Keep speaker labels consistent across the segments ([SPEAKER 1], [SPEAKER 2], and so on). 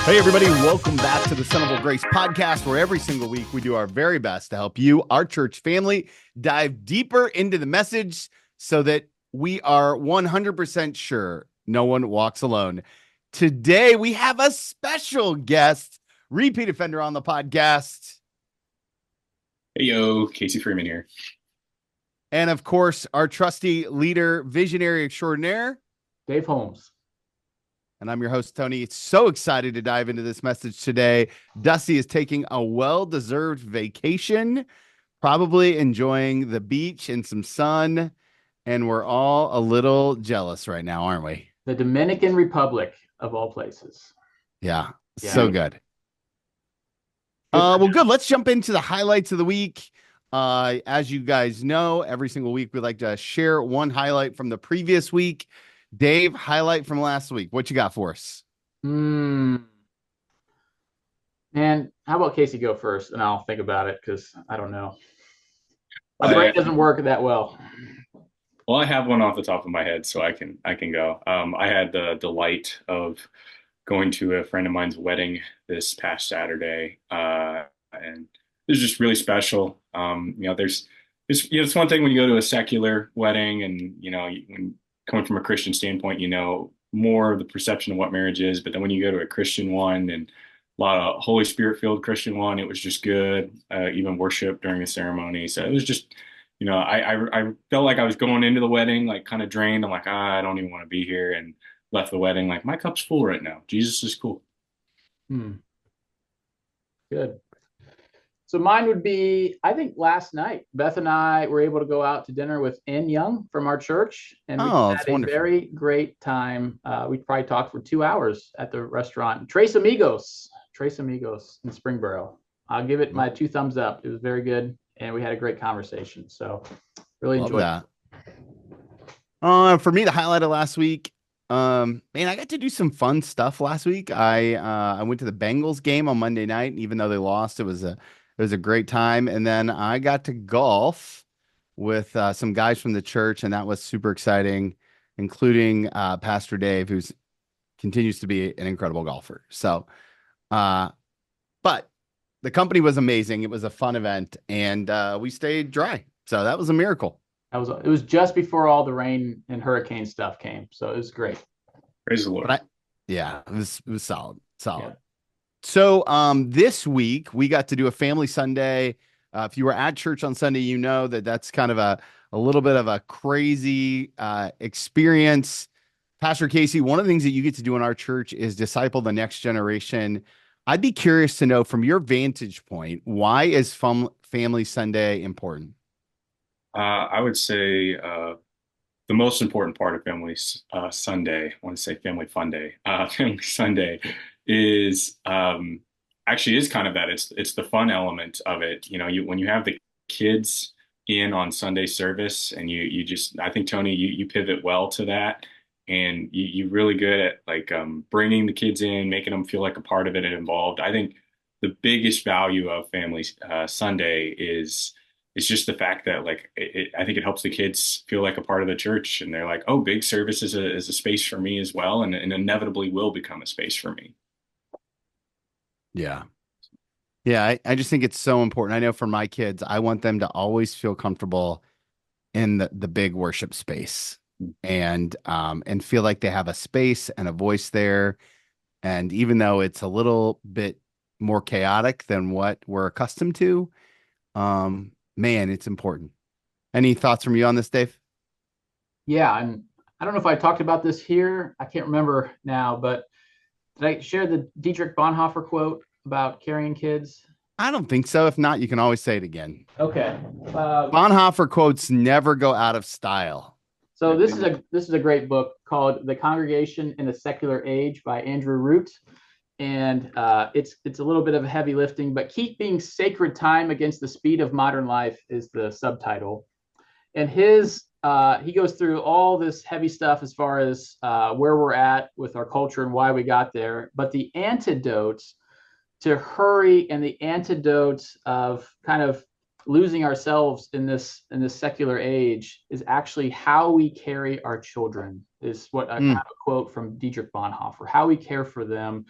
[SPEAKER 1] Hey, everybody, welcome back to the Centerville Grace podcast, where every single week we do our very best to help you, our church family, dive deeper into the message so that we are 100% sure no one walks alone. Today, we have a special guest, repeat offender on the podcast.
[SPEAKER 2] Hey, yo, Casey Freeman here.
[SPEAKER 1] And of course, our trusty leader, visionary extraordinaire,
[SPEAKER 3] Dave Holmes.
[SPEAKER 1] And I'm your host, Tony. So excited to dive into this message today. Dusty is taking a well-deserved vacation, probably enjoying the beach and some sun. And we're all a little jealous right now, aren't we?
[SPEAKER 3] The Dominican Republic, of all places.
[SPEAKER 1] Yeah. So good. Good. Let's jump into the highlights of the week. As you guys know, every single week we like to share one highlight from the previous week. Dave, highlight from last week. What you got for us?
[SPEAKER 3] Man, how about Casey go first, and I'll think about it because I don't know. My brain doesn't work that well.
[SPEAKER 2] Well, I have one off the top of my head, so I can go. I had the delight of going to a friend of mine's wedding this past Saturday, and it was just really special. It's one thing when you go to a secular wedding, and when coming from a Christian standpoint, more of the perception of what marriage is. But then when you go to a Christian one and a lot of Holy Spirit filled Christian one, it was just good. Even worship during the ceremony. So it was just, I felt like I was going into the wedding, like kind of drained. I'm like, I don't even want to be here, and left the wedding like my cup's full right now. Jesus is cool.
[SPEAKER 3] Good. So mine would be, I think last night, Beth and I were able to go out to dinner with Ann Young from our church. And we had a very great time. We probably talked for 2 hours at the restaurant. Tres Amigos in Springboro. I'll give it my 2 thumbs up. It was very good. And we had a great conversation. So really enjoyed
[SPEAKER 1] that. For me, the highlight of last week, I got to do some fun stuff last week. I went to the Bengals game on Monday night. And even though they lost, it was a great time. And then I got to golf with some guys from the church, and that was super exciting, including Pastor Dave, who continues to be an incredible golfer. So, but the company was amazing. It was a fun event, and we stayed dry. So that was a miracle.
[SPEAKER 3] It was just before all the rain and hurricane stuff came. So it was great.
[SPEAKER 2] Praise the Lord.
[SPEAKER 1] It was solid.
[SPEAKER 3] Yeah.
[SPEAKER 1] So this week we got to do a family Sunday. If you were at church on Sunday, you know that's kind of a little bit of a crazy experience. Pastor Casey, one of the things that you get to do in our church is disciple the next generation. I'd be curious to know from your vantage point, why is Family Sunday important?
[SPEAKER 2] I would say the most important part of Family Sunday, I want to say Family Fun Day, Family Sunday is actually is kind of that. It's the fun element of it. When you have the kids in on Sunday service, and you just, I think, Tony, you pivot well to that, and you're really good at like bringing the kids in, making them feel like a part of it and involved. I think the biggest value of Family Sunday is just the fact that I think it helps the kids feel like a part of the church, and they're like, oh, big service is a space for me as well, and inevitably will become a space for me.
[SPEAKER 1] Yeah. I just think it's so important. I know for my kids, I want them to always feel comfortable in the big worship space, and feel like they have a space and a voice there. And even though it's a little bit more chaotic than what we're accustomed to, man, it's important. Any thoughts from you on this, Dave?
[SPEAKER 3] Yeah, and I don't know if I talked about this here. I can't remember now, but did I share the Dietrich Bonhoeffer quote about carrying kids?
[SPEAKER 1] I don't think so. If not, you can always say it again.
[SPEAKER 3] Okay.
[SPEAKER 1] Bonhoeffer quotes never go out of style.
[SPEAKER 3] So this is a great book called The Congregation in a Secular Age by Andrew Root. And it's a little bit of heavy lifting, but keeping sacred time against the speed of modern life is the subtitle. And he goes through all this heavy stuff as far as where we're at with our culture and why we got there. But the antidotes to hurry and the antidotes of kind of losing ourselves in this secular age is actually how we carry our children, is what I have a quote from Dietrich Bonhoeffer, how we care for them.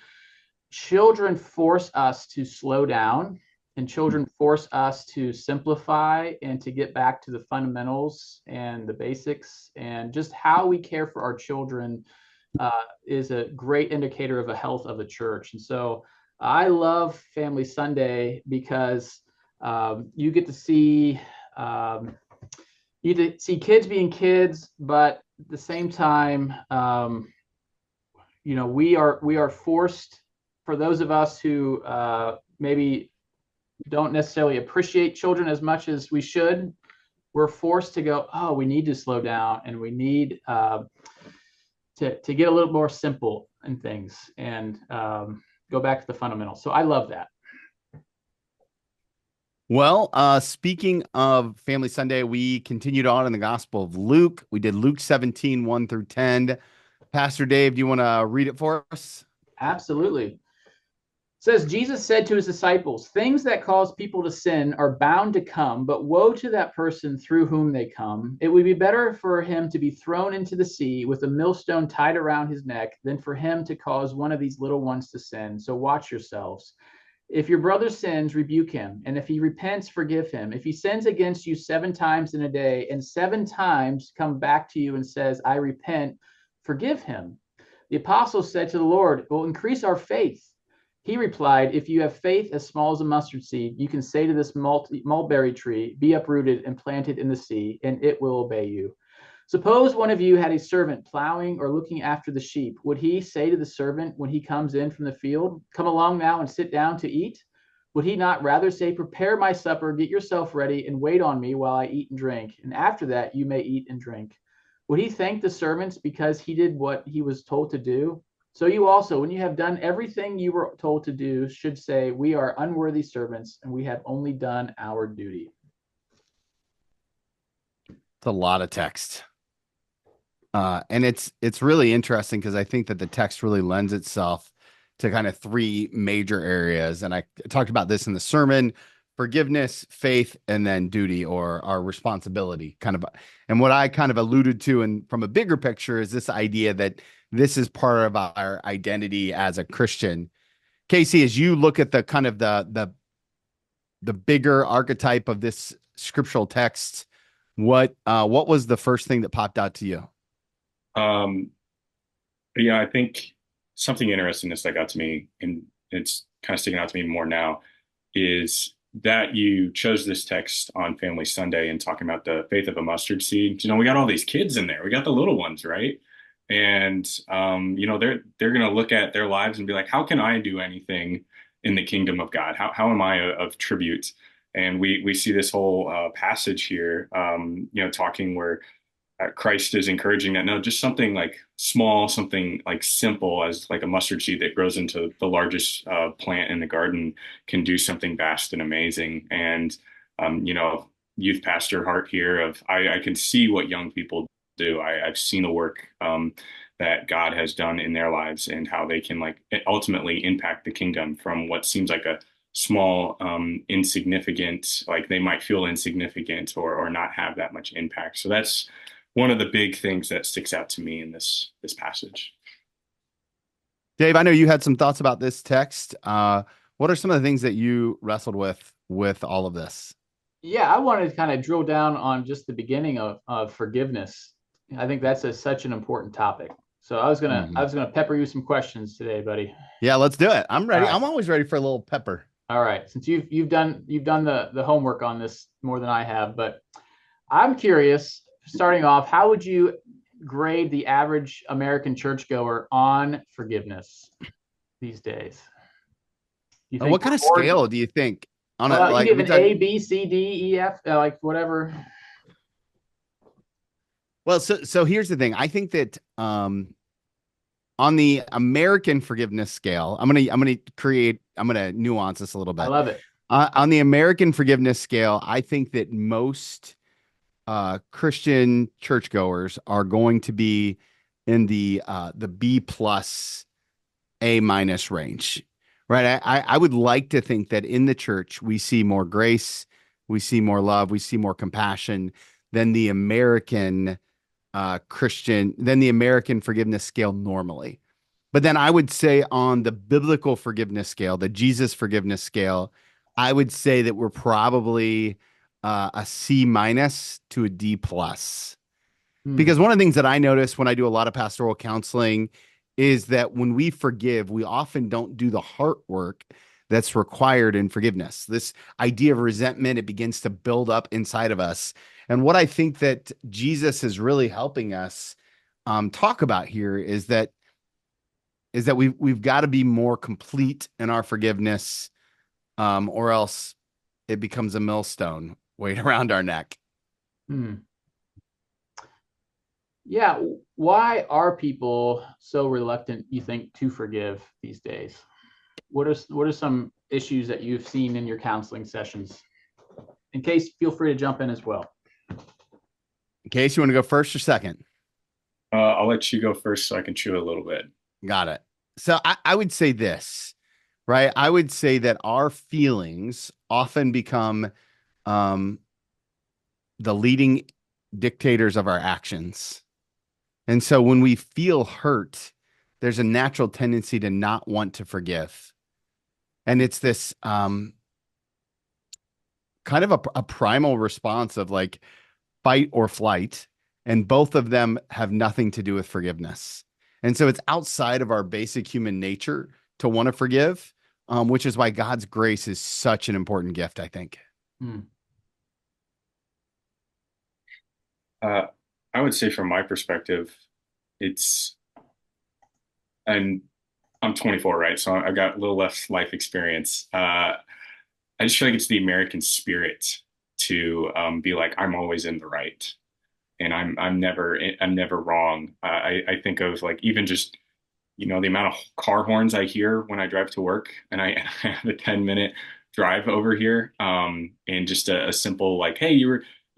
[SPEAKER 3] children force us to slow down, and children force us to simplify and to get back to the fundamentals and the basics, and just how we care for our children is a great indicator of the health of the church. And so I love Family Sunday because you get to see kids being kids, but at the same time, we are forced, for those of us who maybe don't necessarily appreciate children as much as we should, we're forced to go, oh, we need to slow down, and we need to get a little more simple in things, and go back to the fundamentals. So I love that.
[SPEAKER 1] Well, speaking of Family Sunday, we continued on in the Gospel of Luke. We did Luke 17, 1 through 10. Pastor Dave, do you want to read it for us?
[SPEAKER 3] Absolutely. It says, Jesus said to his disciples, things that cause people to sin are bound to come, but woe to that person through whom they come. It would be better for him to be thrown into the sea with a millstone tied around his neck than for him to cause one of these little ones to sin. So watch yourselves. If your brother sins, rebuke him. And if he repents, forgive him. If he sins against you 7 times in a day and 7 times come back to you and says, I repent, forgive him. The apostles said to the Lord, well, increase our faith. He replied, if you have faith as small as a mustard seed, you can say to this mulberry tree, be uprooted and planted in the sea, and it will obey you. Suppose one of you had a servant plowing or looking after the sheep. Would he say to the servant when he comes in from the field, come along now and sit down to eat? Would he not rather say, prepare my supper, get yourself ready, and wait on me while I eat and drink, and after that you may eat and drink? Would he thank the servants because he did what he was told to do? So you also, when you have done everything you were told to do, should say, we are unworthy servants, and we have only done our duty.
[SPEAKER 1] It's a lot of text. And it's really interesting because I think that the text really lends itself to kind of 3 major areas. And I talked about this in the sermon: forgiveness, faith, and then duty, or our responsibility, kind of. And what I kind of alluded to, and from a bigger picture, is this idea that this is part of our identity as a Christian. Casey, as you look at the kind of the bigger archetype of this scriptural text, what was the first thing that popped out to you?
[SPEAKER 2] Yeah, I think something interesting that stuck out to me, and it's kind of sticking out to me more now, is that you chose this text on Family Sunday and talking about the faith of a mustard seed. We got all these kids in there. We got the little ones, right? And they're going to look at their lives and be like, how can I do anything in the kingdom of God? How am I of tribute? And we see this whole passage here, talking where Christ is encouraging that, no, just something like small, something like simple as like a mustard seed that grows into the largest plant in the garden can do something vast and amazing. And, youth pastor heart here of, I can see what young people do. I've seen the work that God has done in their lives and how they can like ultimately impact the kingdom from what seems like a small, insignificant, like they might feel insignificant or not have that much impact. So that's one of the big things that sticks out to me in this passage.
[SPEAKER 1] Dave, I know you had some thoughts about this text. What are some of the things that you wrestled with all of this?
[SPEAKER 3] Yeah, I wanted to kind of drill down on just the beginning of forgiveness. I think that's such an important topic. So I was gonna pepper you some questions today, buddy.
[SPEAKER 1] Yeah, let's do it. I'm ready.
[SPEAKER 3] All right.
[SPEAKER 1] I'm always ready for a little pepper.
[SPEAKER 3] All right, since you've done the homework on this more than I have, but I'm curious. Starting off, how would you grade the average American churchgoer on forgiveness these days? Do you think
[SPEAKER 1] What kind of scale do you think on a like
[SPEAKER 3] you give an A, B, C, D, E, F, like whatever?
[SPEAKER 1] Well, so here's the thing. I think that on the American forgiveness scale, I'm gonna nuance this a little bit.
[SPEAKER 3] I love it.
[SPEAKER 1] On the American forgiveness scale, I think that most Christian churchgoers are going to be in the B plus A minus range, right? I would like to think that in the church we see more grace, we see more love, we see more compassion than the American than the American forgiveness scale normally. But then I would say on the biblical forgiveness scale, the Jesus forgiveness scale, I would say that we're probably a C minus to a D plus.
[SPEAKER 3] Hmm.
[SPEAKER 1] Because one of the things that I notice when I do a lot of pastoral counseling is that when we forgive, we often don't do the heart work that's required in forgiveness. This idea of resentment, it begins to build up inside of us. And what I think that Jesus is really helping us talk about here is that we've got to be more complete in our forgiveness, or else it becomes a millstone weight around our neck.
[SPEAKER 3] Hmm. Yeah. Why are people so reluctant, you think, to forgive these days? What are some issues that you've seen in your counseling sessions? In case, feel free to jump in as well.
[SPEAKER 1] In case you want to go first or second.
[SPEAKER 2] I'll let you go first so I can chew a little bit.
[SPEAKER 1] Got it. So I would say this, right? I would say that our feelings often become um, the leading dictators of our actions. And so when we feel hurt, there's a natural tendency to not want to forgive. And it's this kind of a primal response of like fight or flight. And both of them have nothing to do with forgiveness. And so it's outside of our basic human nature to want to forgive, which is why God's grace is such an important gift, I think.
[SPEAKER 3] Hmm.
[SPEAKER 2] Uh, I would say from my perspective, it's, and I'm 24, right? So I've got a little less life experience. I just feel like it's the American spirit to be like, I'm always in the right, and I'm never wrong. I think of like even just the amount of car horns I hear when I drive to work, and I have a 10-minute drive over here, and just a simple like, hey, you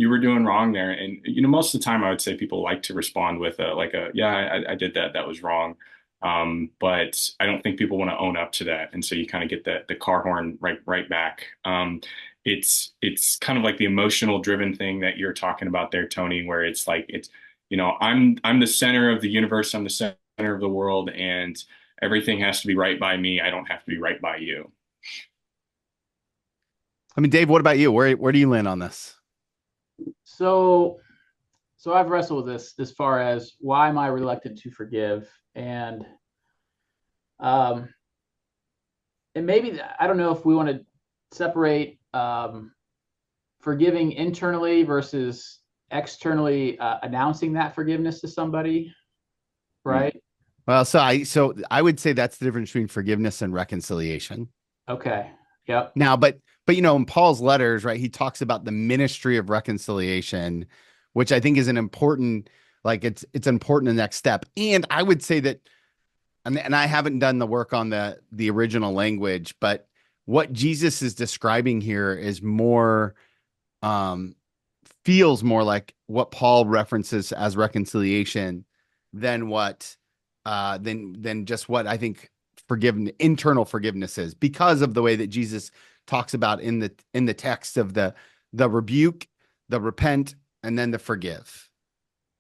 [SPEAKER 2] were doing wrong there, and most of the time I would say people like to respond with a yeah, I did that, that was wrong. But I don't think people want to own up to that, and so you kind of get the car horn right back. It's kind of like the emotional driven thing that you're talking about there, Tony, where it's like I'm the center of the universe, I'm the center of the world, and everything has to be right by me. I don't have to be right by you.
[SPEAKER 1] I mean, Dave, what about you? Where do you land on this?
[SPEAKER 3] So, so I've wrestled with this as far as why am I reluctant to forgive, and um, and maybe I don't know if we want to separate forgiving internally versus externally announcing that forgiveness to somebody,
[SPEAKER 2] Mm.
[SPEAKER 3] right?
[SPEAKER 1] Well, so I would say that's the difference between forgiveness and reconciliation.
[SPEAKER 3] Okay. Yep.
[SPEAKER 1] Now, but in Paul's letters, right, he talks about the ministry of reconciliation, which I think is an important, like it's important the next step. And I would say that, and I haven't done the work on the original language, but what Jesus is describing here is more um feels more like what Paul references as reconciliation than than just what I think internal forgiveness is, because of the way that Jesus talks about in the text of the rebuke, the repent, and then the forgive.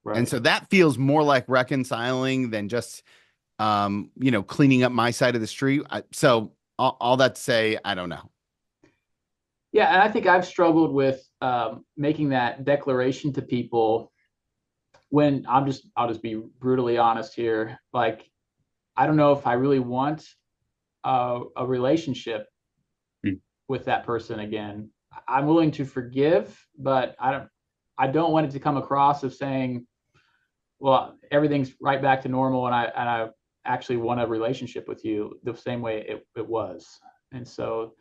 [SPEAKER 1] And
[SPEAKER 3] Right.
[SPEAKER 1] so that feels more like reconciling than just cleaning up my side of the street. So all that to say, I don't know.
[SPEAKER 3] Yeah, and I think I've struggled with making that declaration to people when I'll just be brutally honest here. Like, I don't know if I really want a relationship
[SPEAKER 2] Mm.
[SPEAKER 3] with that person again. I'm willing to forgive, but I don't want it to come across as saying, well, everything's right back to normal, and I actually want a relationship with you the same way it was. And so,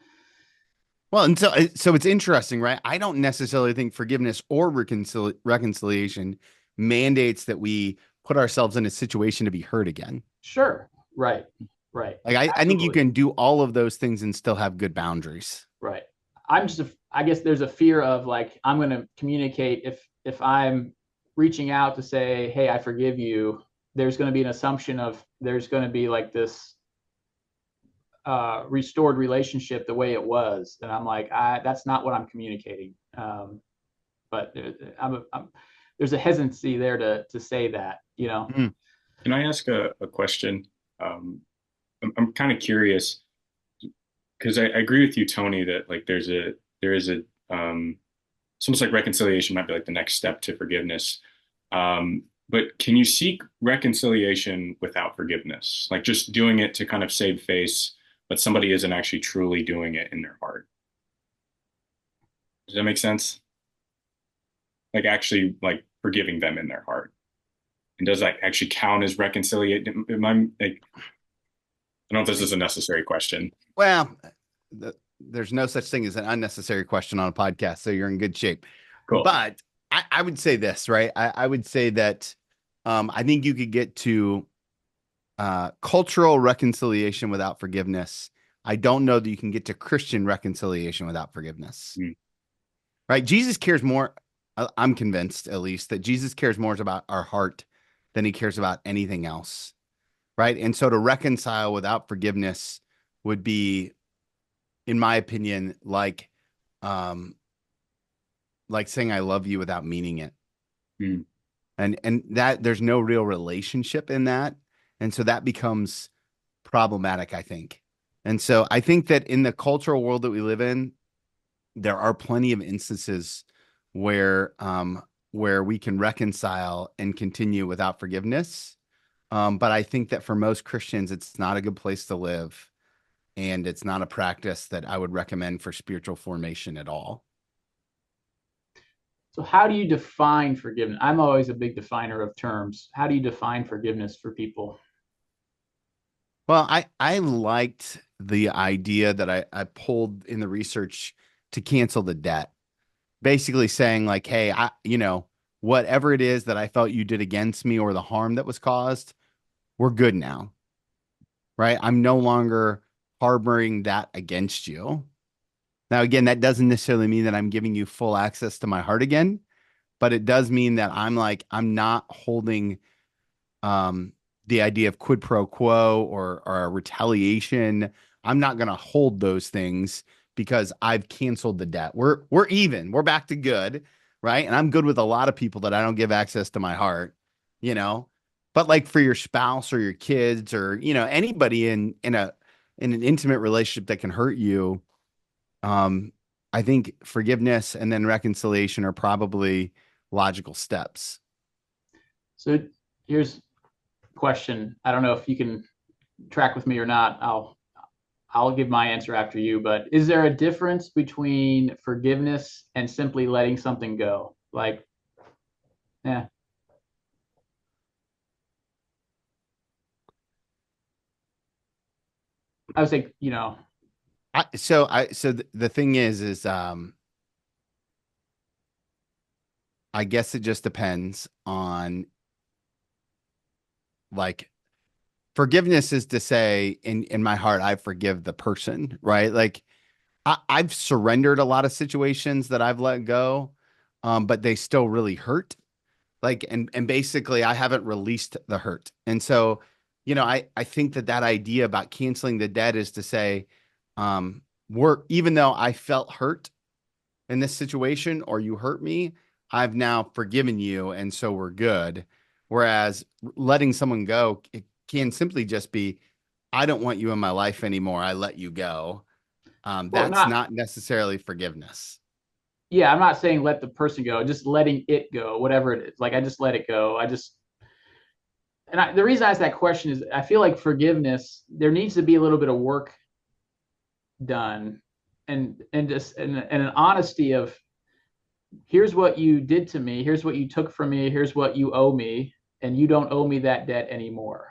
[SPEAKER 1] Well, and so it's interesting, right? I don't necessarily think forgiveness or reconciliation mandates that we put ourselves in a situation to be hurt again.
[SPEAKER 3] sure, right, right,
[SPEAKER 1] Like I think you
[SPEAKER 3] absolutely.
[SPEAKER 1] can do all of those things and still have good boundaries.
[SPEAKER 3] Right. I guess there's a fear of like I'm going to communicate if I'm reaching out to say, "Hey, I forgive you." There's going to be an assumption of there's going to be like this restored relationship the way it was, and I'm like, that's not what I'm communicating. But there's a hesitancy there to say that, you know.
[SPEAKER 1] Mm.
[SPEAKER 2] Can I ask a question? Um, I'm kind of curious because I agree with you, Tony, that like there is a it's almost like reconciliation might be like the next step to forgiveness. But can you seek reconciliation without forgiveness? Like just doing it to kind of save face, but somebody isn't actually truly doing it in their heart. Does that make sense? Like actually like forgiving them in their heart. And does that actually count as reconciliation? Am I like, I don't know if this is a necessary question.
[SPEAKER 1] Well, there's no such thing as an unnecessary question on a podcast, so you're in good shape.
[SPEAKER 2] Cool.
[SPEAKER 1] But I would say this, right? I would say that I think you could get to cultural reconciliation without forgiveness. I don't know that you can get to Christian reconciliation without forgiveness,
[SPEAKER 2] Mm.
[SPEAKER 1] right? Jesus cares more. I'm convinced, at least, that Jesus cares more about our heart than he cares about anything else, right? And so to reconcile without forgiveness would be, in my opinion, um, like saying I love you without meaning it.
[SPEAKER 2] Mm.
[SPEAKER 1] And that there's no real relationship in that. And so that becomes problematic, I think. And so I think that in the cultural world that we live in, there are plenty of instances where we can reconcile and continue without forgiveness. But I think that for most Christians, it's not a good place to live. And it's not a practice that I would recommend for spiritual formation at all.
[SPEAKER 3] So how do you define forgiveness? I'm always a big definer of terms. How do you define forgiveness for people?
[SPEAKER 1] Well, I liked the idea that I pulled in the research to cancel the debt. Basically saying like, hey, whatever it is that I felt you did against me or the harm that was caused, we're good now, right? I'm no longer harboring that against you. Now, again, that doesn't necessarily mean that I'm giving you full access to my heart again, but it does mean that I'm not holding um, the idea of quid pro quo or retaliation. I'm not going to hold those things because I've canceled the debt. We're even. We're back to good, right? And I'm good with a lot of people that I don't give access to my heart, you know. But like for your spouse or your kids or anybody in an intimate relationship that can hurt you, um, I think forgiveness and then reconciliation are probably logical steps.
[SPEAKER 3] So here's a question. I don't know if you can track with me or not. I'll give my answer after you, but is there a difference between forgiveness and simply letting something go? Like, yeah, I would say,
[SPEAKER 1] So the thing is I guess it just depends on like forgiveness is to say in my heart I forgive the person, right? Like I've surrendered a lot of situations that I've let go, but they still really hurt. Like and basically I haven't released the hurt. And so, I think that idea about canceling the debt is to say, we're even though I felt hurt in this situation or you hurt me, I've now forgiven you and so we're good. Whereas letting someone go, it can simply just be, I don't want you in my life anymore. I let you go.
[SPEAKER 3] well,
[SPEAKER 1] That's
[SPEAKER 3] not,
[SPEAKER 1] not necessarily forgiveness.
[SPEAKER 3] yeah, I'm not saying let the person go, just letting it go, whatever it is. Like, I just let it go. The reason I ask that question is I feel like forgiveness, there needs to be a little bit of work done and an honesty of here's what you did to me, here's what you took from me, here's what you owe me, and you don't owe me that debt anymore.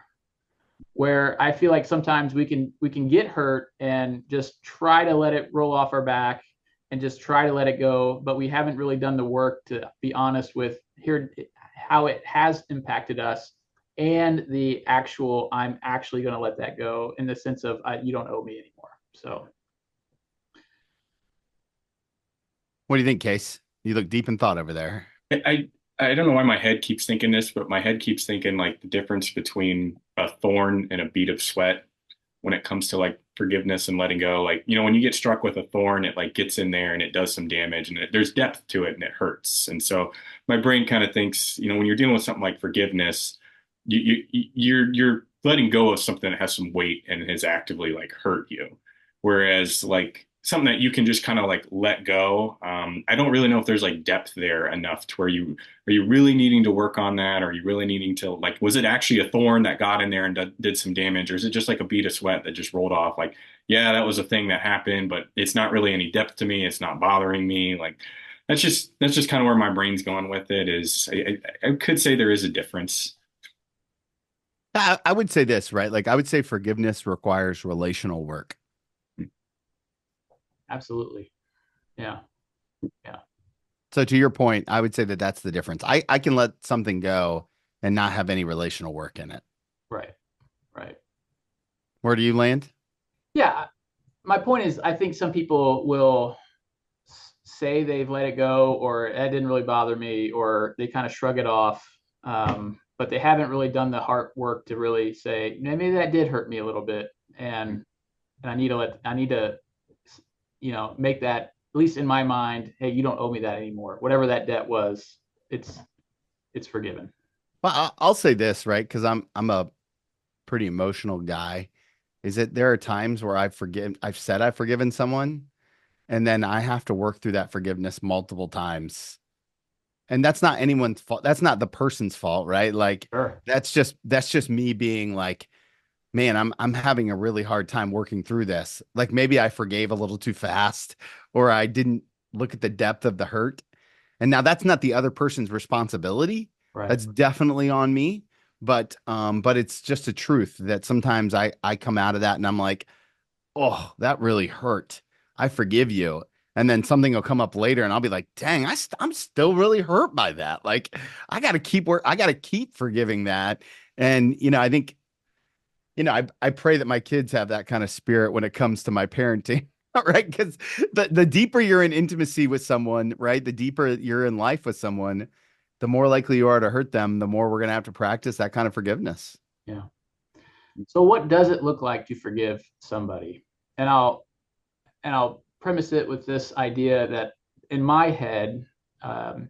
[SPEAKER 3] Where I feel like sometimes we can get hurt and just try to let it roll off our back and just try to let it go, but we haven't really done the work to be honest with here how it has impacted us and the actual I'm actually going to let that go in the sense of you don't owe me anymore. So
[SPEAKER 1] What do you think, Case? You look deep in thought over there.
[SPEAKER 2] I I don't know why my head keeps thinking this, but my head keeps thinking like the difference between a thorn and a bead of sweat when it comes to like forgiveness and letting go. Like, when you get struck with a thorn, it like gets in there and it does some damage and there's depth to it and it hurts. And so my brain kind of thinks, when you're dealing with something like forgiveness, you're letting go of something that has some weight and has actively like hurt you. Whereas like something that you can just kind of like let go. I don't really know if there's like depth there enough to where are you really needing to work on that? Are you really needing to like, was it actually a thorn that got in there and did some damage? Or is it just like a bead of sweat that just rolled off? Like, yeah, that was a thing that happened, but it's not really any depth to me. It's not bothering me. Like, that's just kind of where my brain's going with it is I could say there is a difference.
[SPEAKER 1] I would say this, right? Like I would say forgiveness requires relational work.
[SPEAKER 3] Absolutely. Yeah. Yeah.
[SPEAKER 1] So to your point, I would say that that's the difference. I can let something go and not have any relational work in it.
[SPEAKER 3] Right. Right.
[SPEAKER 1] Where do you land?
[SPEAKER 3] Yeah. My point is, I think some people will say they've let it go, or that didn't really bother me, or they kind of shrug it off. But they haven't really done the hard work to really say, maybe that did hurt me a little bit. And I need to, make that, at least in my mind, hey, you don't owe me that anymore. Whatever that debt was, it's forgiven.
[SPEAKER 1] Well, I'll say this, right? Because I'm a pretty emotional guy. Is that there are times where I've said I've forgiven someone, and then I have to work through that forgiveness multiple times. And that's not anyone's fault. That's not the person's fault, right? Like
[SPEAKER 3] Sure.
[SPEAKER 1] that's just me being like, man, I'm having a really hard time working through this. Like maybe I forgave a little too fast, or I didn't look at the depth of the hurt. And now that's not the other person's responsibility.
[SPEAKER 3] Right.
[SPEAKER 1] That's definitely on me. But it's just a truth that sometimes I come out of that and I'm like, oh, that really hurt. I forgive you. And then something will come up later and I'll be like, dang, I'm still really hurt by that. Like I got to keep forgiving that. And, I think, I pray that my kids have that kind of spirit when it comes to my parenting. Right. Because the deeper you're in intimacy with someone, right? The deeper you're in life with someone, the more likely you are to hurt them, the more we're going to have to practice that kind of forgiveness.
[SPEAKER 3] Yeah. So what does it look like to forgive somebody? And I'll premise it with this idea that in my head, um,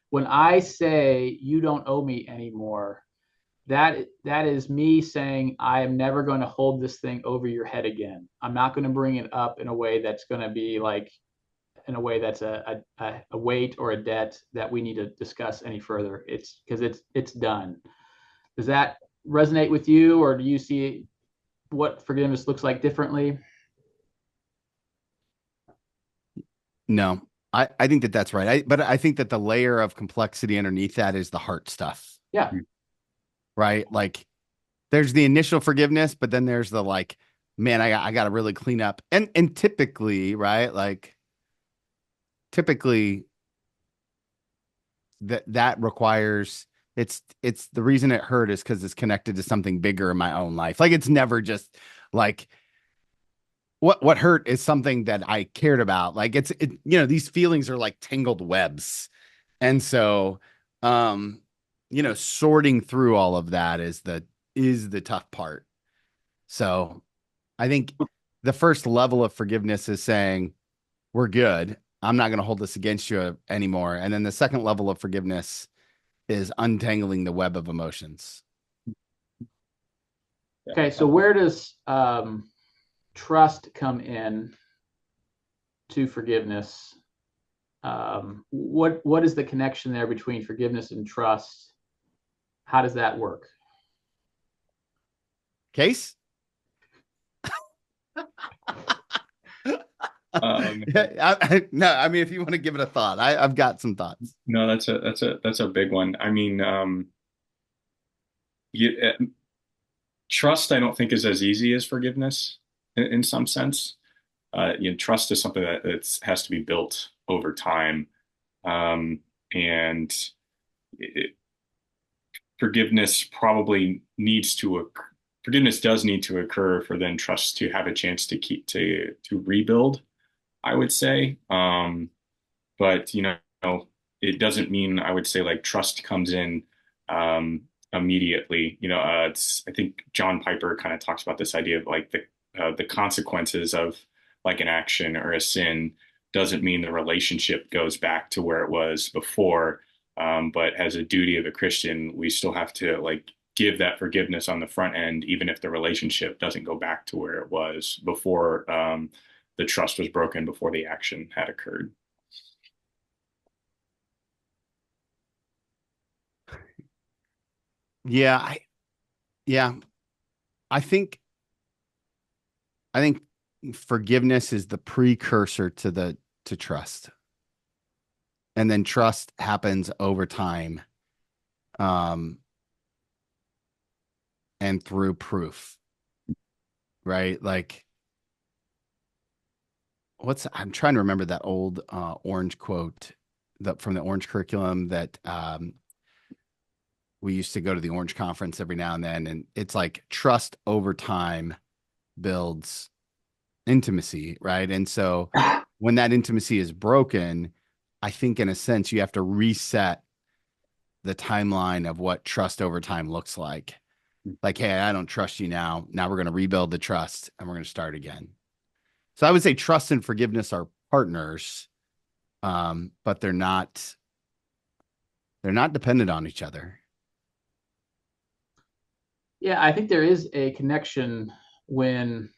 [SPEAKER 3] when I say you don't owe me anymore, that is me saying I am never going to hold this thing over your head again. I'm not going to bring it up in a way that's going to be like in a way that's a weight or a debt that we need to discuss any further. It's because it's done. Does that resonate with you, or do you see what forgiveness looks like differently?
[SPEAKER 1] No, I think that that's right. But I think that the layer of complexity underneath that is the heart stuff,
[SPEAKER 3] Yeah.
[SPEAKER 1] right? Like there's the initial forgiveness, but then there's the like, man, I got to really clean up. And typically, right? Like typically that requires it's the reason it hurt is because it's connected to something bigger in my own life. Like it's never just like what hurt is something that I cared about. Like these feelings are like tangled webs. And so sorting through all of that is the tough part. So I think the first level of forgiveness is saying, we're good. I'm not going to hold this against you anymore. And then the second level of forgiveness is untangling the web of emotions.
[SPEAKER 3] Okay. So where does trust come in to forgiveness? What is the connection there between forgiveness and trust? How does that work?
[SPEAKER 1] Case? No, I mean, if you want to give it a thought, I've got some thoughts.
[SPEAKER 2] No, that's a big one. I mean, you, trust I don't think is as easy as forgiveness in some sense. Trust is something that has to be built over time, and it, forgiveness probably needs to occur. Forgiveness does need to occur for then trust to have a chance to keep to rebuild, I would say. But it doesn't mean I would say like trust comes in immediately. I think John Piper kind of talks about this idea of like the consequences of like an action or a sin doesn't mean the relationship goes back to where it was before. But as a duty of a Christian, we still have to like give that forgiveness on the front end, even if the relationship doesn't go back to where it was before the trust was broken, before the action had occurred.
[SPEAKER 1] Yeah, yeah, I think I think forgiveness is the precursor to trust. And then trust happens over time, um, and through proof, right? Like I'm trying to remember that old orange quote that from the orange curriculum that we used to go to the orange conference every now and then, and it's like trust over time builds intimacy, right? And so when that intimacy is broken, I think in a sense you have to reset the timeline of what trust over time looks like. Like, hey, I don't trust you now. Now we're going to rebuild the trust and we're going to start again. So I would say trust and forgiveness are partners, but they're not dependent on each other.
[SPEAKER 3] Yeah, I think there is a connection when,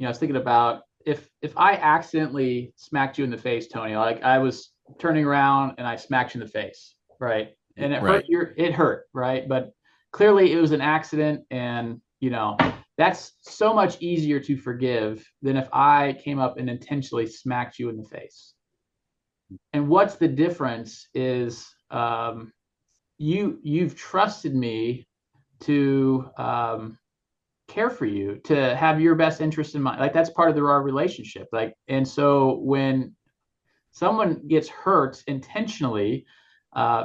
[SPEAKER 3] I was thinking about if I accidentally smacked you in the face, Tony, like I was turning around and I smacked you in the face, right? And
[SPEAKER 1] Right.
[SPEAKER 3] it hurt, right? But clearly it was an accident, and that's so much easier to forgive than if I came up and intentionally smacked you in the face. And what's the difference is you've trusted me to care for you, to have your best interest in mind. Like that's part of our relationship. Like, and so when someone gets hurt intentionally,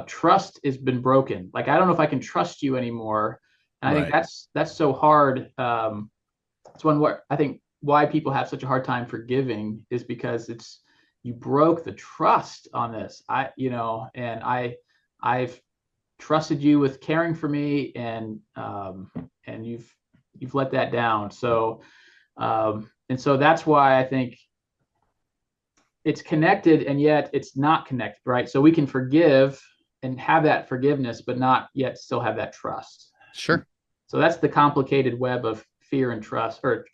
[SPEAKER 3] trust has been broken. Like I don't know if I can trust you anymore. And I think
[SPEAKER 1] Right.
[SPEAKER 3] that's so hard. It's one where I think why people have such a hard time forgiving is because it's you broke the trust on this. And I've trusted you with caring for me, and you've let that down. So and so that's why I think it's connected and yet it's not connected, right? So we can forgive and have that forgiveness, but not yet still have that trust.
[SPEAKER 1] Sure.
[SPEAKER 3] So that's the complicated web of fear and trust, or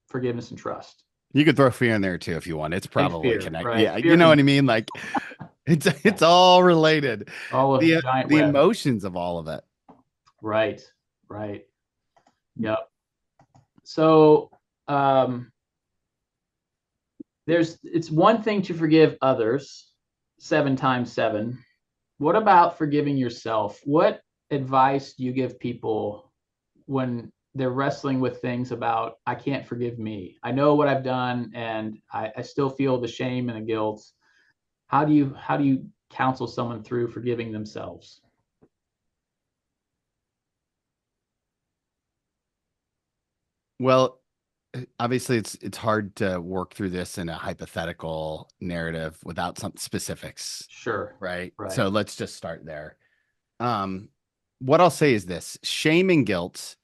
[SPEAKER 3] forgiveness and trust.
[SPEAKER 1] You could throw fear in there too if you want. It's
[SPEAKER 3] And
[SPEAKER 1] probably
[SPEAKER 3] fear,
[SPEAKER 1] connected.
[SPEAKER 3] right?
[SPEAKER 1] Yeah, you
[SPEAKER 3] Fear
[SPEAKER 1] know
[SPEAKER 3] can
[SPEAKER 1] what I mean? Like it's all related.
[SPEAKER 3] all a
[SPEAKER 1] The
[SPEAKER 3] giant
[SPEAKER 1] the
[SPEAKER 3] web.
[SPEAKER 1] emotions of all of it.
[SPEAKER 3] Right, right. Yep. So um, it's one thing to forgive others 7 times 7. What about forgiving yourself? What advice do you give people when they're wrestling with things about, I can't forgive me? I know what I've done and I still feel the shame and the guilt. How do you counsel someone through forgiving themselves?
[SPEAKER 1] Well, obviously it's hard to work through this in a hypothetical narrative without some specifics,
[SPEAKER 3] Sure.
[SPEAKER 1] right?
[SPEAKER 3] Right.
[SPEAKER 1] So let's just start there. Um, what I'll say is this: shame and guilt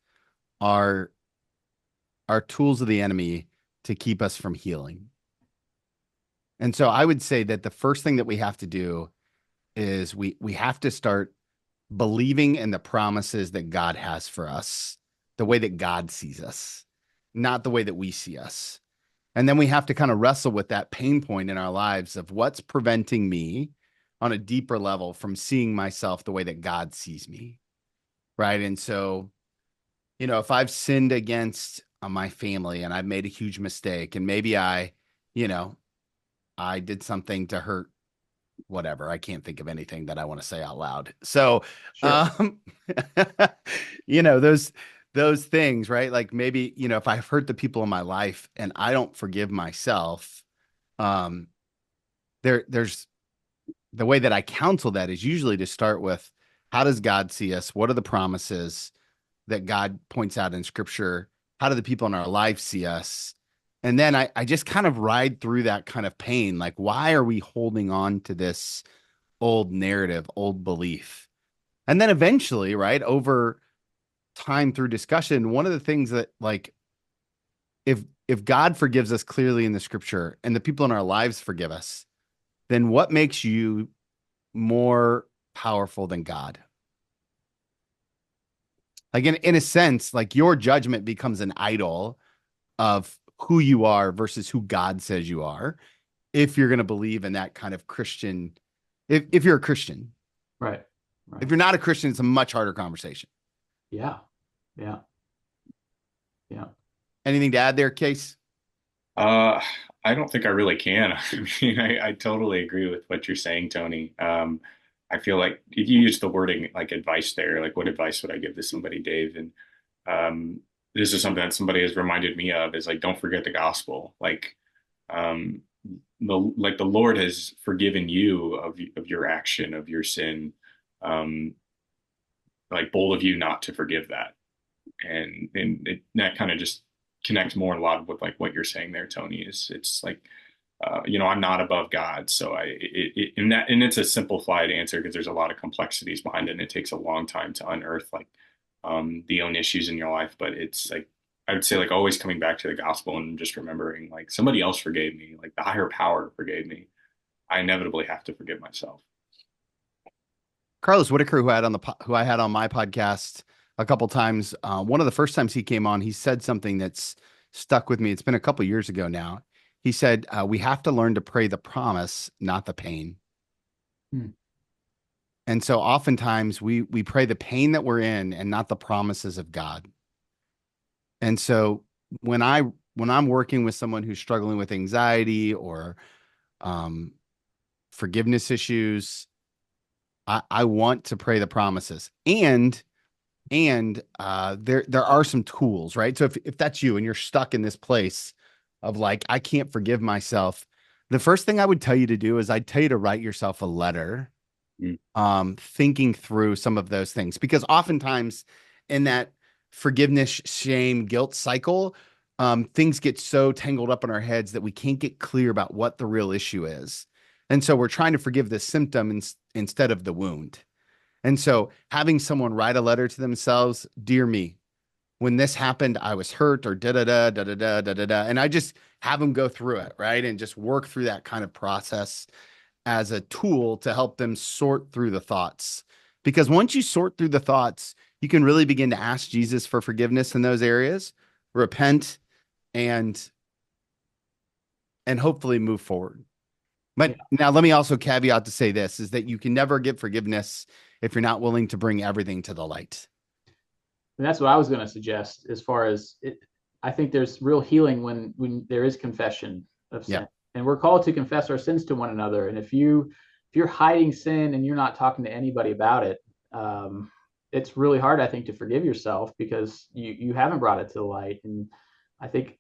[SPEAKER 1] are are tools of the enemy to keep us from healing. And so I would say that the first thing that we have to do is we have to start believing in the promises that God has for us, the way that God sees us, not the way that we see us. And then we have to kind of wrestle with that pain point in our lives of what's preventing me on a deeper level from seeing myself the way that God sees me. Right. And so, if I've sinned against my family and I've made a huge mistake, and maybe you know, I did something to hurt whatever. I can't think of anything that I want to say out loud. So,
[SPEAKER 3] Sure.
[SPEAKER 1] um, those things, right? Like maybe, if I've hurt the people in my life and I don't forgive myself, um, there's the way that I counsel that is usually to start with, how does God see us? What are the promises that God points out in scripture? How do the people in our life see us? And then I just kind of ride through that kind of pain. Like, why are we holding on to this old narrative, old belief? And then eventually, right, over time through discussion, one of the things that like if God forgives us clearly in the scripture and the people in our lives forgive us, then what makes you more powerful than God? Like in a sense, like your judgment becomes an idol of who you are versus who God says you are. If you're going to believe in that kind of Christian, if you're a Christian,
[SPEAKER 3] Right.
[SPEAKER 1] if
[SPEAKER 3] Right.
[SPEAKER 1] you're not a Christian, it's a much harder conversation.
[SPEAKER 3] Yeah. Yeah. Yeah.
[SPEAKER 1] Anything to add there, Case?
[SPEAKER 2] Uh, I don't think I really can. I mean, I totally agree with what you're saying, Tony. I feel like you use the wording like advice there. Like, what advice would I give to somebody, Dave? And um, this is something that somebody has reminded me of is like, don't forget the gospel. Um, the Lord has forgiven you of your action, of your sin. Um, like bold of you not to forgive that. That kind of just connects more a lot with like what you're saying there, Tony. Is it's like I'm not above God, so and it's a simplified answer because there's a lot of complexities behind it, and it takes a long time to unearth like the own issues in your life. But it's like I would say like always coming back to the gospel and just remembering like somebody else forgave me, like the higher power forgave me. I inevitably have to forgive myself.
[SPEAKER 1] Carlos Whitaker, who I had on my podcast a couple times, one of the first times he came on, he said something that's stuck with me. It's been a couple years ago now. He said, "We have to learn to pray the promise, not the pain."
[SPEAKER 3] Hmm.
[SPEAKER 1] And so, oftentimes, we pray the pain that we're in, and not the promises of God. And so, when I when I'm working with someone who's struggling with anxiety or um, forgiveness issues, I want to pray the promises and there are some tools, right? So if that's you and you're stuck in this place of like I can't forgive myself, the first thing I would tell you to do is I'd tell you to write yourself a letter,
[SPEAKER 2] Mm.
[SPEAKER 1] thinking through some of those things, because oftentimes in that forgiveness, shame, guilt cycle, things get so tangled up in our heads that we can't get clear about what the real issue is. And so we're trying to forgive the symptom instead of the wound. And so having someone write a letter to themselves, dear me, when this happened, I was hurt or da da da da da da da da da. And I just have them go through it, right? And just work through that kind of process as a tool to help them sort through the thoughts. Because once you sort through the thoughts, you can really begin to ask Jesus for forgiveness in those areas, repent, and hopefully move forward.
[SPEAKER 3] Yeah.
[SPEAKER 1] But now let me also caveat to say this is that you can never get forgiveness if you're not willing to bring everything to the light.
[SPEAKER 3] And that's what I was going to suggest as far as it. I think there's real healing when there is confession of
[SPEAKER 1] Yeah.
[SPEAKER 3] sin, and we're called to confess our sins to one another. And if you're hiding sin and you're not talking to anybody about it, it's really hard, I think, to forgive yourself because you haven't brought it to the light. And I think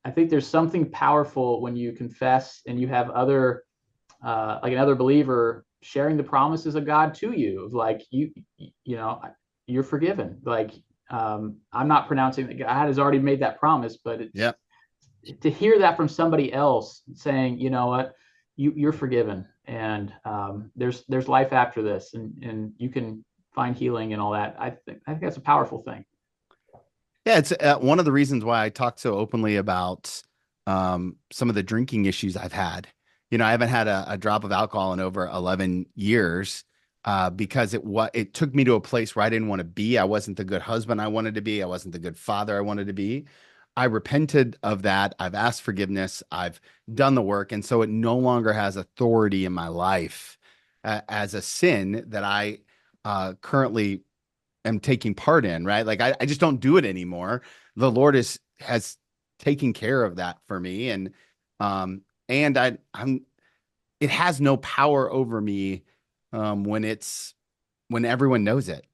[SPEAKER 3] I think there's something powerful when you confess and you have other like another believer sharing the promises of God to you, of like you know you're forgiven. Like I'm not pronouncing that God has already made that promise, but
[SPEAKER 1] Yeah.
[SPEAKER 3] to hear that from somebody else saying, you know what, you're forgiven, and there's life after this, and you can find healing and all that. I think that's a powerful thing.
[SPEAKER 1] Yeah, it's one of the reasons why I talk so openly about some of the drinking issues I've had. You know, I haven't had a drop of alcohol in over 11 years because it took me to a place where I didn't want to be. I wasn't the good husband I wanted to be. I wasn't the good father I wanted to be. I repented of that. I've asked forgiveness. I've done the work, and so it no longer has authority in my life as a sin that I currently am taking part in, right? Like I just don't do it anymore. The Lord has taken care of that for me. Um and I'm it has no power over me when when everyone knows it,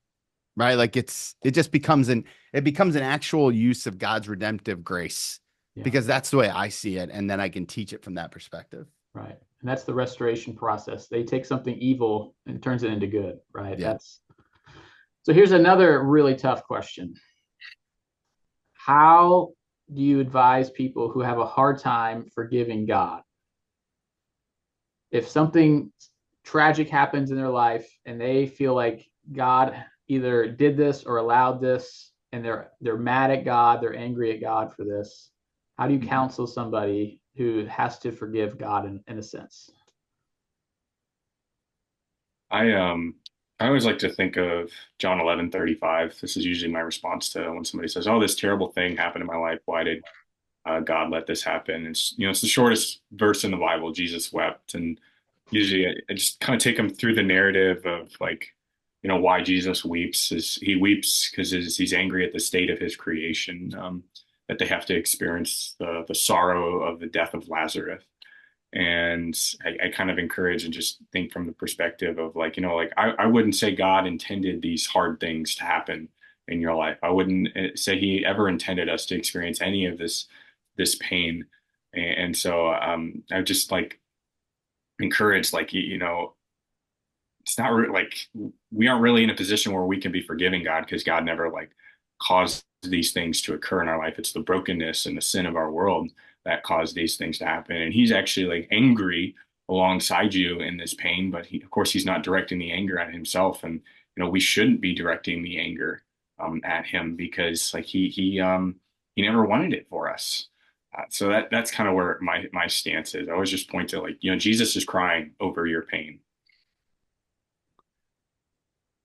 [SPEAKER 1] right? Like it just becomes an actual use of God's redemptive grace
[SPEAKER 3] Yeah,
[SPEAKER 1] because that's the way I see it. And then I can teach it from that perspective.
[SPEAKER 3] right. And that's the restoration process. They take something evil and turns it into good, right?
[SPEAKER 1] Yeah.
[SPEAKER 3] That's So here's another really tough question. How do you advise people who have a hard time forgiving God? If something tragic happens in their life and they feel like God either did this or allowed this, and they're mad at God, they're angry at God for this, how do you
[SPEAKER 1] Mhm.
[SPEAKER 3] counsel somebody who has to forgive God in a sense?
[SPEAKER 2] I I always like to think of John 11:35. This is usually my response to when somebody says, "Oh, this terrible thing happened in my life. Why did God let this happen?" It's it's the shortest verse in the Bible. Jesus wept, and usually I just kind of take them through the narrative of like why Jesus weeps. Is he weeps because he's angry at the state of his creation, that they have to experience the sorrow of the death of Lazarus. And I kind of encourage and just think from the perspective of like, like I wouldn't say God intended these hard things to happen in your life. I wouldn't say he ever intended us to experience any of this pain. And so I just like encourage like, it's not like we aren't really in a position where we can be forgiving God because God never like caused these things to occur in our life. It's the brokenness and the sin of our world that caused these things to happen. And he's actually like angry alongside you in this pain, but of course, he's not directing the anger at himself. And we shouldn't be directing the anger at him because like he never wanted it for us. So that's kind of where my stance is. I always just point to like Jesus is crying over your pain.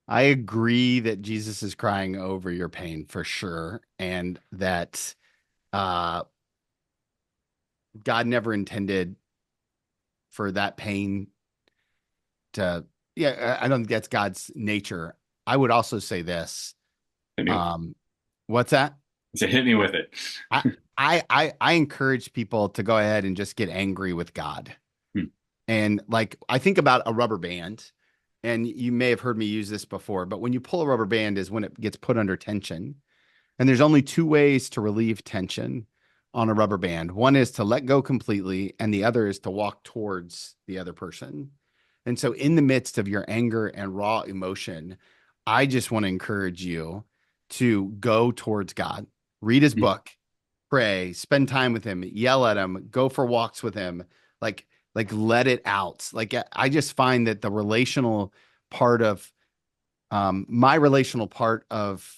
[SPEAKER 1] I agree that Jesus is crying over your pain for sure, and that uh, God never intended for that pain to. Yeah, I don't think that's God's nature. I would also say this.
[SPEAKER 2] Hit me,
[SPEAKER 1] What's that?
[SPEAKER 2] so hit me with it.
[SPEAKER 1] I, I encourage people to go ahead and just get angry with God.
[SPEAKER 2] Hmm.
[SPEAKER 1] And like I think about a rubber band, and you may have heard me use this before, but when you pull a rubber band is when it gets put under tension. And there's only two ways to relieve tension on a rubber band. One is to let go completely, and the other is to walk towards the other person. And so, in the midst of your anger and raw emotion, I just want to encourage you to go towards God, read his
[SPEAKER 2] Hmm.
[SPEAKER 1] book, pray, spend time with him, yell at him, go for walks with him, like let it out. Like I just find that the relational part of my relational part of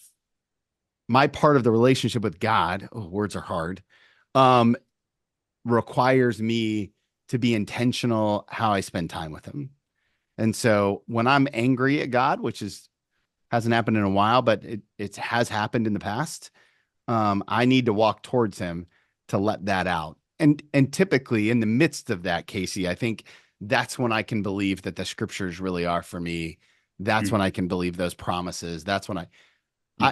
[SPEAKER 1] my part of the relationship with God, oh, words are hard, um, requires me to be intentional how I spend time with him. And so when I'm angry at God, which is hasn't happened in a while, but it has happened in the past, I need to walk towards him to let that out. And typically in the midst of that, Casey, I think that's when I can believe that the scriptures really are for me. That's when I can believe those promises. That's when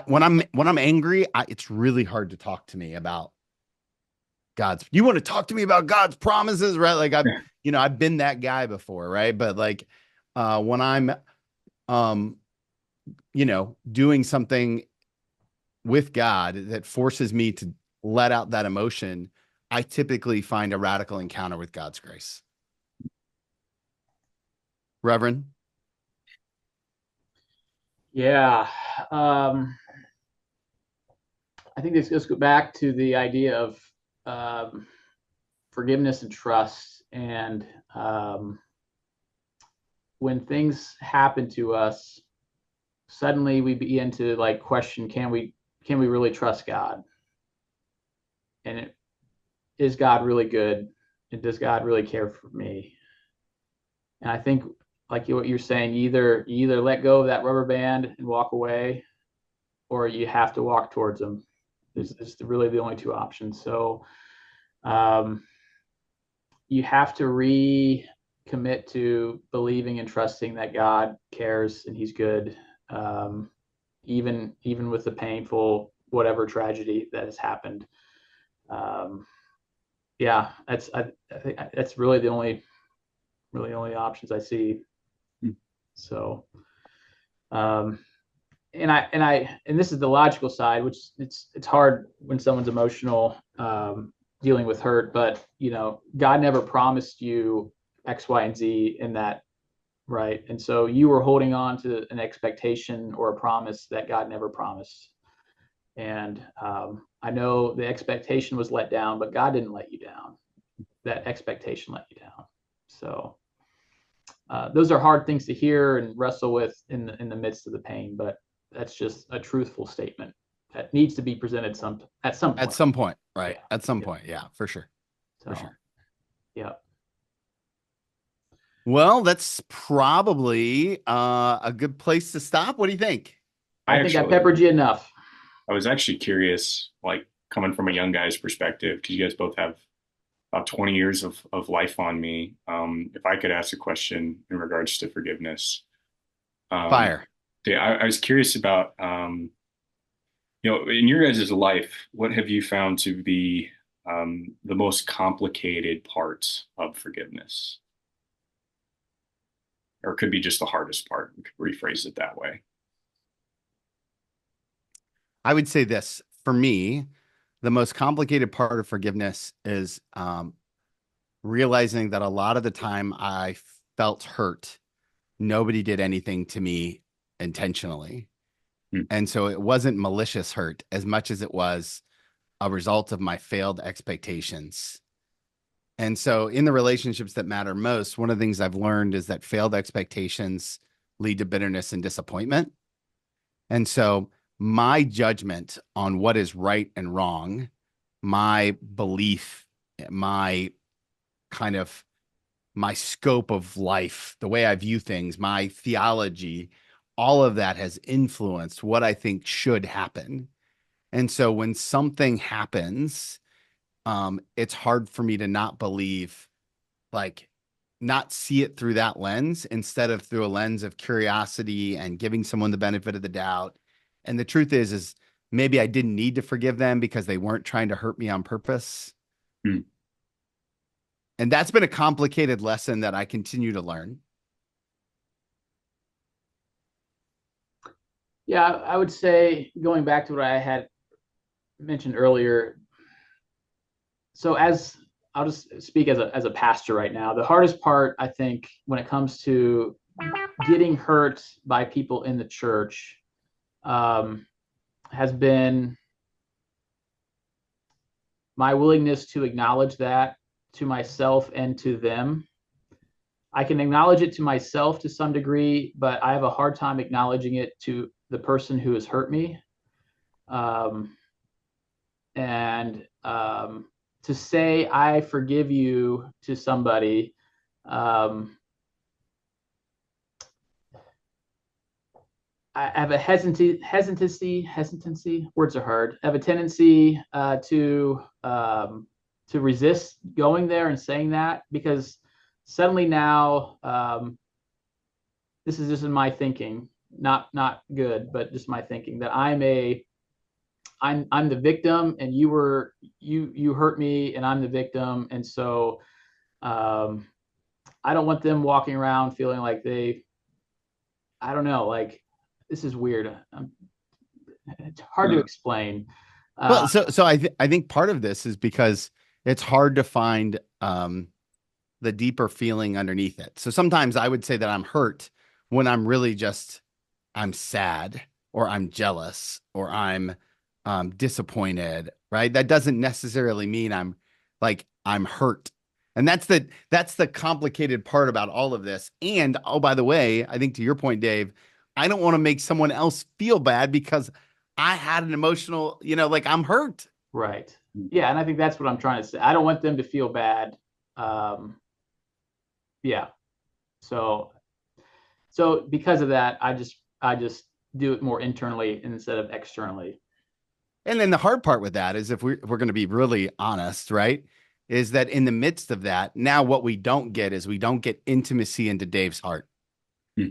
[SPEAKER 1] when I'm angry, it's really hard to talk to me about God's. You want to talk to me about God's promises, right? Like
[SPEAKER 2] Yeah.
[SPEAKER 1] I've been that guy before, right? But like when I'm um doing something with God that forces me to let out that emotion, I typically find a radical encounter with God's grace. Reverend?
[SPEAKER 3] Yeah. Um, I think this goes back to the idea of um, forgiveness and trust. And when things happen to us, suddenly we begin to like question, can we really trust God? And is God really good? And does God really care for me? And I think like what you're saying, you either let go of that rubber band and walk away, or you have to walk towards them. It's really the only two options. So um, you have to recommit to believing and trusting that God cares and He's good, even with the painful whatever tragedy that has happened. Um, yeah, I think that's really the only options I see. So, um, and this is the logical side, which it's hard when someone's emotional, dealing with hurt. But God never promised you X, Y, and Z in that, right? And so you were holding on to an expectation or a promise that God never promised. And I know the expectation was let down, but God didn't let you down. That expectation let you down. So those are hard things to hear and wrestle with in the midst of the pain, but that's just a truthful statement that needs to be presented at some
[SPEAKER 1] At
[SPEAKER 3] point.
[SPEAKER 1] some point, right?
[SPEAKER 3] Yeah.
[SPEAKER 1] At some
[SPEAKER 3] Yeah.
[SPEAKER 1] point, yeah, for sure. For
[SPEAKER 3] So
[SPEAKER 1] sure.
[SPEAKER 3] yeah.
[SPEAKER 1] Well, that's probably a good place to stop. What do you think?
[SPEAKER 2] I
[SPEAKER 3] I think I
[SPEAKER 2] actually,
[SPEAKER 3] peppered you enough.
[SPEAKER 2] I was actually curious, like coming from a young guy's perspective, because you guys both have about 20 years of life on me. If I could ask a question in regards to forgiveness, um,
[SPEAKER 1] Fire.
[SPEAKER 2] yeah, I was curious about, in your guys' life, what have you found to be the most complicated parts of forgiveness? Or it could be just the hardest part. We could rephrase it that way.
[SPEAKER 1] I would say this for me, the most complicated part of forgiveness is realizing that a lot of the time I felt hurt. Nobody did anything to me intentionally.
[SPEAKER 2] Hmm.
[SPEAKER 1] And so it wasn't malicious hurt as much as it was a result of my failed expectations. And so in the relationships that matter most, one of the things I've learned is that failed expectations lead to bitterness and disappointment. And so my judgment on what is right and wrong, my belief, my kind of my scope of life, the way I view things, my theology, all of that has influenced what I think should happen. And so when something happens, it's hard for me to not believe, like, not see it through that lens instead of through a lens of curiosity and giving someone the benefit of the doubt. And the truth is maybe I didn't need to forgive them because they weren't trying to hurt me on purpose.
[SPEAKER 2] Hmm.
[SPEAKER 1] And that's been a complicated lesson that I continue to learn.
[SPEAKER 3] Yeah, I would say going back to what I had mentioned earlier. So as I'll just speak as a pastor right now, the hardest part I think when it comes to getting hurt by people in the church um, has been my willingness to acknowledge that to myself and to them. I can acknowledge it to myself to some degree, but I have a hard time acknowledging it to the person who has hurt me. Um, and to say I forgive you to somebody, um, I have a hesitancy. Words are hard. I have a tendency to resist going there and saying that because suddenly now this is just in my thinking, not good, but just my thinking that I'm the victim and you hurt me and I'm the victim, and so um, I don't want them walking around feeling like I don't know, like this is weird. It's hard to
[SPEAKER 2] Uh,
[SPEAKER 3] explain.
[SPEAKER 1] Well, so I think part of this is because it's hard to find the deeper feeling underneath it. So sometimes I would say that I'm hurt when I'm really just I'm sad or I'm jealous or I'm disappointed, right? That doesn't necessarily mean I'm hurt. And that's the complicated part about all of this. And oh, by the way, I think to your point, Dave, I don't want to make someone else feel bad because I had an emotional, like I'm hurt.
[SPEAKER 3] Right. Yeah, and I think that's what I'm trying to say. I don't want them to feel bad. Um, yeah. So because of that, I just do it more internally instead of externally.
[SPEAKER 1] And then the hard part with that is if we're going to be really honest, right? Is that in the midst of that, now what we don't get is we don't get intimacy into Dave's heart.
[SPEAKER 2] hmm.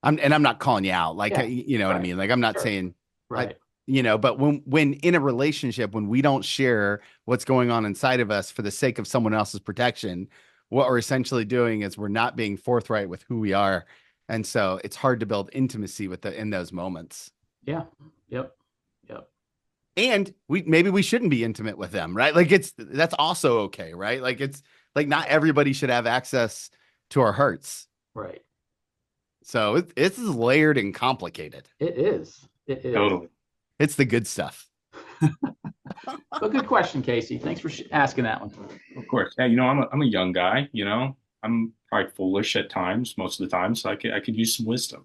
[SPEAKER 1] I'm not calling you out, like
[SPEAKER 3] Yeah.
[SPEAKER 1] you know what I
[SPEAKER 3] Right.
[SPEAKER 1] mean. Like I'm not
[SPEAKER 3] Sure.
[SPEAKER 1] saying, I,
[SPEAKER 3] Right.
[SPEAKER 1] but when in a relationship, when we don't share what's going on inside of us for the sake of someone else's protection, what we're essentially doing is we're not being forthright with who we are, and so it's hard to build intimacy in those moments.
[SPEAKER 3] Yeah. Yep. Yep.
[SPEAKER 1] And maybe we shouldn't be intimate with them, right? Like that's also okay, right? Like it's like not everybody should have access to our hearts.
[SPEAKER 3] Right.
[SPEAKER 1] So it's layered and complicated.
[SPEAKER 3] It is. It is.
[SPEAKER 2] Totally.
[SPEAKER 1] It's the good stuff.
[SPEAKER 3] But good question, Casey. Thanks for asking that one.
[SPEAKER 2] Of course. Yeah, I'm a young guy, I'm probably foolish at times, most of the time, so I could use some wisdom.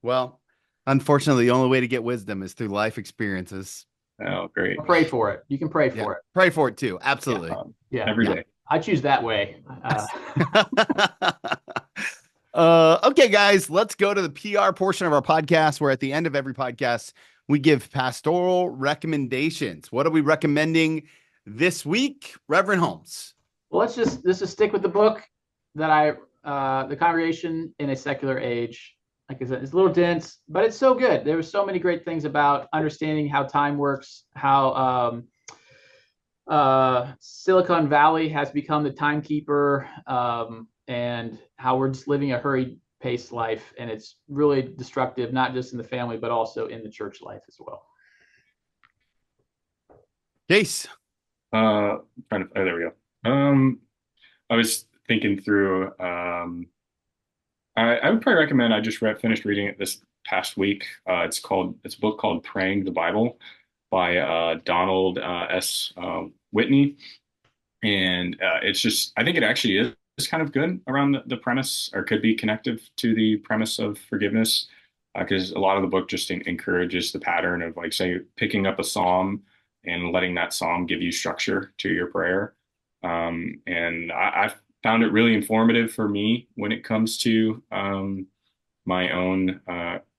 [SPEAKER 1] Well, unfortunately, the only way to get wisdom is through life experiences.
[SPEAKER 2] Oh, great.
[SPEAKER 3] Or pray for it. You can pray
[SPEAKER 1] Yeah,
[SPEAKER 3] for it.
[SPEAKER 1] pray for it too. Absolutely.
[SPEAKER 3] Yeah.
[SPEAKER 2] Every day.
[SPEAKER 3] I choose that way.
[SPEAKER 1] Okay, guys, let's go to the PR portion of our podcast, where at the end of every podcast, we give pastoral recommendations. What are we recommending this week, Reverend Holmes?
[SPEAKER 3] Well, let's just stick with the book that the Congregation in a Secular Age. Like I said, it's a little dense, but it's so good. There were so many great things about understanding how time works, how Silicon Valley has become the timekeeper, and how we're just living a hurried paced life, and it's really destructive, not just in the family, but also in the church life as well.
[SPEAKER 1] Jace.
[SPEAKER 2] There we go. I was thinking through. I would probably recommend. I just finished reading it this past week. It's a book called "Praying the Bible" by Donald S. Whitney, and I think it actually is kind of good around the premise, or could be connective to the premise of forgiveness, because a lot of the book just encourages the pattern of, like, say, picking up a psalm and letting that psalm give you structure to your prayer. And I found it really informative for me when it comes to my own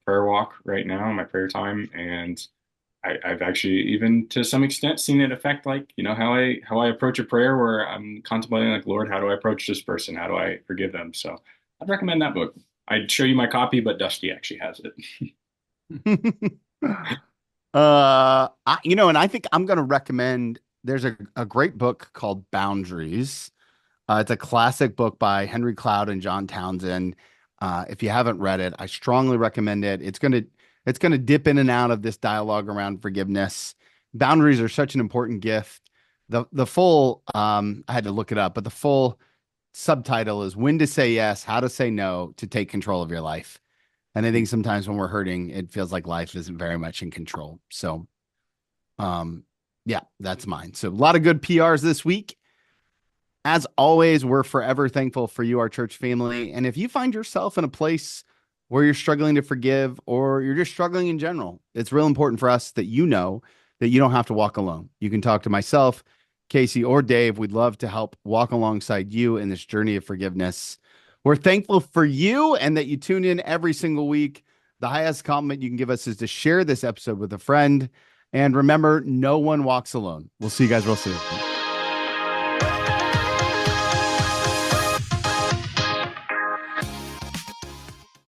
[SPEAKER 2] prayer walk right now, my prayer time. And I've actually, even to some extent, seen it affect, like, how I approach a prayer, where I'm contemplating, like, Lord, how do I approach this person? How do I forgive them? So I'd recommend that book. I'd show you my copy, but Dusty actually has it.
[SPEAKER 1] And I think I'm going to recommend, there's a great book called Boundaries. It's a classic book by Henry Cloud and John Townsend. If you haven't read it, I strongly recommend it. It's going to dip in and out of this dialogue around forgiveness. Boundaries are such an important gift. The full, I had to look it up, but the full subtitle is When to Say Yes, How to Say No to Take Control of Your Life. And I think sometimes when we're hurting, it feels like life isn't very much in control. So, yeah, that's mine. So a lot of good PRs this week. As always, we're forever thankful for you, our church family. And if you find yourself in a place where you're struggling to forgive, or you're just struggling in general, it's real important for us that you know that you don't have to walk alone. You can talk to myself, Casey, or Dave. We'd love to help walk alongside you in this journey of forgiveness. We're thankful for you and that you tune in every single week. The highest compliment you can give us is to share this episode with a friend. And remember, no one walks alone. We'll see you guys real soon.